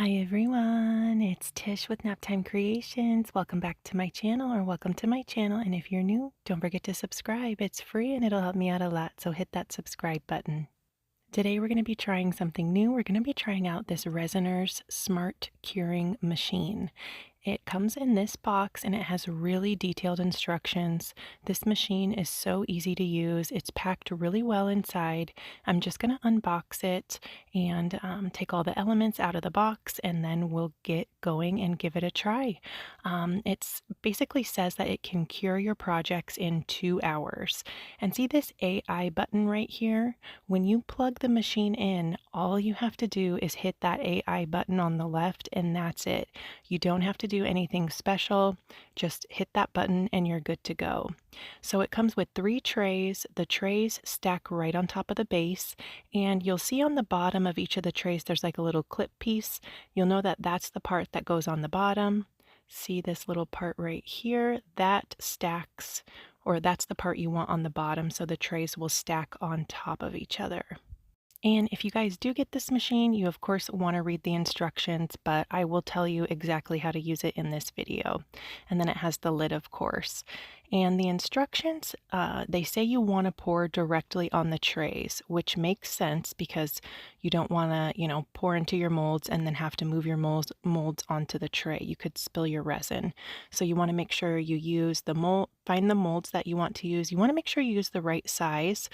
Hi everyone, it's Tish with Naptime Creations. Welcome back to my channel, or welcome to my channel. And if you're new, don't forget to subscribe. It's free and it'll help me out a lot, so hit that subscribe button. Today we're going to be trying something new. We're going to be trying out this Resiners Smart Curing Machine. It comes in this box and it has really detailed instructions. This machine is so easy to use. It's packed really well inside. I'm just going to unbox it and take all the elements out of the box, and then we'll get going and give it a try. It basically says that it can cure your projects in 2 hours. And see this AI button right here? When you plug the machine in, all you have to do is hit that AI button on the left, and that's it. You don't have to do anything special. Just hit that button and you're good to go. So it comes with 3 trays. The trays stack right on top of the base, and you'll see on the bottom of each of the trays there's like a little clip piece. You'll know that that's the part that goes on the bottom. See this little part right here? That stacks, or that's the part you want on the bottom, so the trays will stack on top of each other. And if you guys do get this machine, you of course want to read the instructions, but I will tell you exactly how to use it in this video. And then it has the lid, of course. And the instructions, they say you want to pour directly on the trays, which makes sense because you don't want to, pour into your molds and then have to move your molds onto the tray. You could spill your resin. So you want to make sure you use the mold, find the molds that you want to use. You want to make sure you use the right size.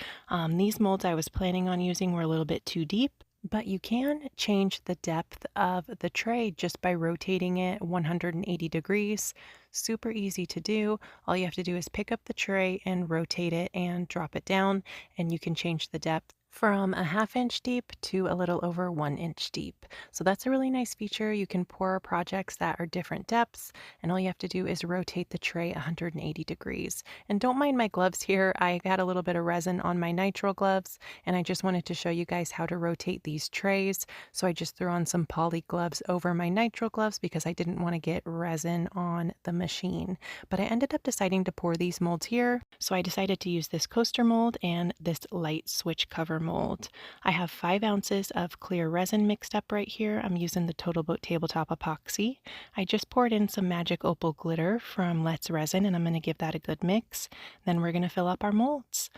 These molds I was planning on using were a little bit too deep, but you can change the depth of the tray just by rotating it 180 degrees. Super easy to do. All you have to do is pick up the tray and rotate it and drop it down, and you can change the depth from a 1/2 inch deep to a little over 1 inch deep. So that's a really nice feature. You can pour projects that are different depths, and all you have to do is rotate the tray 180 degrees. And don't mind my gloves here. I got a little bit of resin on my nitrile gloves, and I just wanted to show you guys how to rotate these trays. So I just threw on some poly gloves over my nitrile gloves because I didn't want to get resin on the machine. But I ended up deciding to pour these molds here. So I decided to use this coaster mold and this light switch cover mold. I have 5 ounces of clear resin mixed up right here. I'm using the TableTop epoxy. I just poured in some magic opal glitter from S RESIN, and I'm going to give that a good mix. Then we're going to fill up our molds.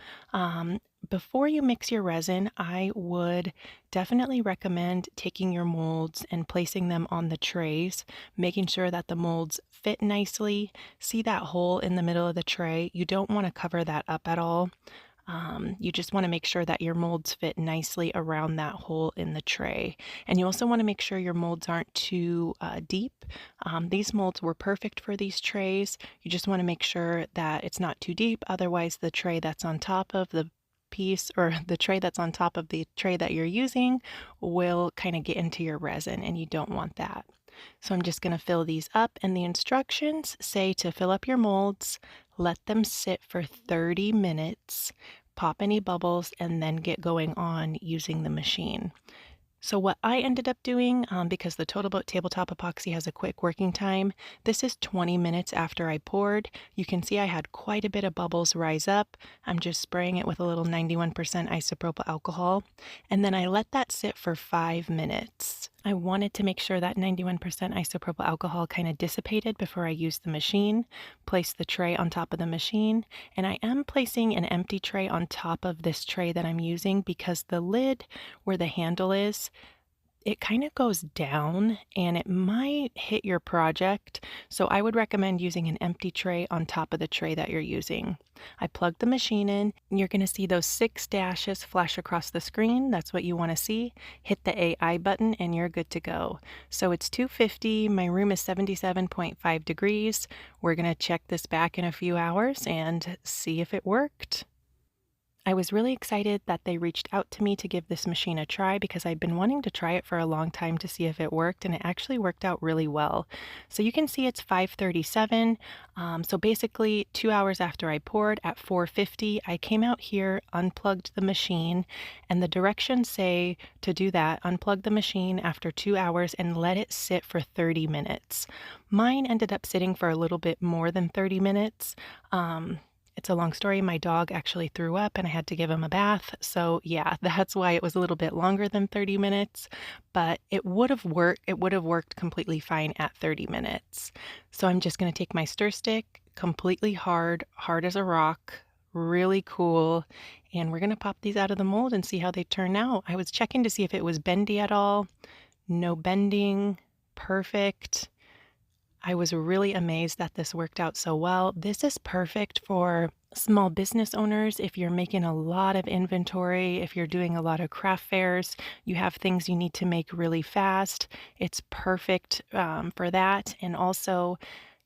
Before you mix your resin, I would definitely recommend taking your molds and placing them on the trays, making sure that the molds fit nicely. See that hole in the middle of the tray? You don't want to cover that up at all. You just want to make sure that your molds fit nicely around that hole in the tray. And you also want to make sure your molds aren't too deep. These molds were perfect for these trays. You just want to make sure that it's not too deep. Otherwise, the tray that's on top of the piece, or the tray that's on top of the tray that you're using, will kind of get into your resin, and you don't want that. So I'm just going to fill these up, and the instructions say to fill up your molds, let them sit for 30 minutes, pop any bubbles, and then get going on using the machine. So what I ended up doing, because the tabletop epoxy has a quick working time, this is 20 minutes after I poured. You can see I had quite a bit of bubbles rise up. I'm just spraying it with a little 91% isopropyl alcohol, and then I let that sit for 5 minutes. I wanted to make sure that 91% isopropyl alcohol kind of dissipated before I used the machine. Place the tray on top of the machine, and I am placing an empty tray on top of this tray that I'm using because the lid where the handle is, it kind of goes down and it might hit your project. So I would recommend using an empty tray on top of the tray that you're using. I plugged the machine in, and you're going to see those 6 dashes flash across the screen. That's what you want to see. Hit the AI button and you're good to go. So it's 250. My room is 77.5 degrees. We're going to check this back in a few hours and see if it worked. I was really excited that they reached out to me to give this machine a try because I'd been wanting to try it for a long time to see if it worked, and it actually worked out really well. So you can see it's 5:37. So basically 2 hours after I poured at 4:50, I came out here, unplugged the machine, and the directions say to do that, unplug the machine after 2 hours and let it sit for 30 minutes. Mine ended up sitting for a little bit more than 30 minutes. It's a long story. My dog actually threw up and I had to give him a bath. So, yeah, that's why it was a little bit longer than 30 minutes, but it would have worked. It would have worked completely fine at 30 minutes. So, I'm just going to take my stir stick, completely hard, hard as a rock, really cool, and we're going to pop these out of the mold and see how they turn out. I was checking to see if it was bendy at all. No bending. Perfect. I was really amazed that this worked out so well. This is perfect for small business owners if you're making a lot of inventory, if you're doing a lot of craft fairs, you have things you need to make really fast. It's perfect for that. And also,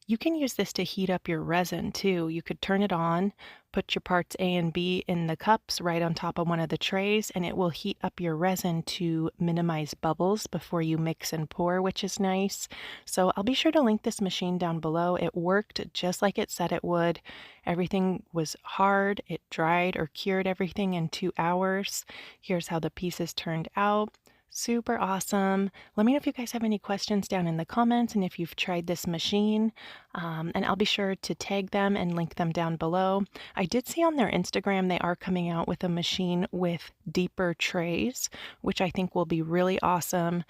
you can use this to heat up your resin too. You could turn it on, put your parts A and B in the cups right on top of one of the trays, and it will heat up your resin to minimize bubbles before you mix and pour, which is nice. So I'll be sure to link this machine down below. It worked just like it said it would. Everything was hard. It dried or cured everything in 2 hours. Here's how the pieces turned out. Super awesome. Let me know if you guys have any questions down in the comments and if you've tried this machine. And I'll be sure to tag them and link them down below. I did see on their Instagram they are coming out with a machine with deeper trays, which I think will be really awesome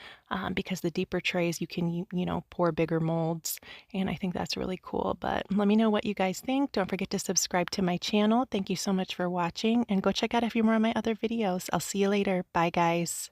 because the deeper trays you can, pour bigger molds. And I think that's really cool. But let me know what you guys think. Don't forget to subscribe to my channel. Thank you so much for watching and go check out a few more of my other videos. I'll see you later. Bye, guys.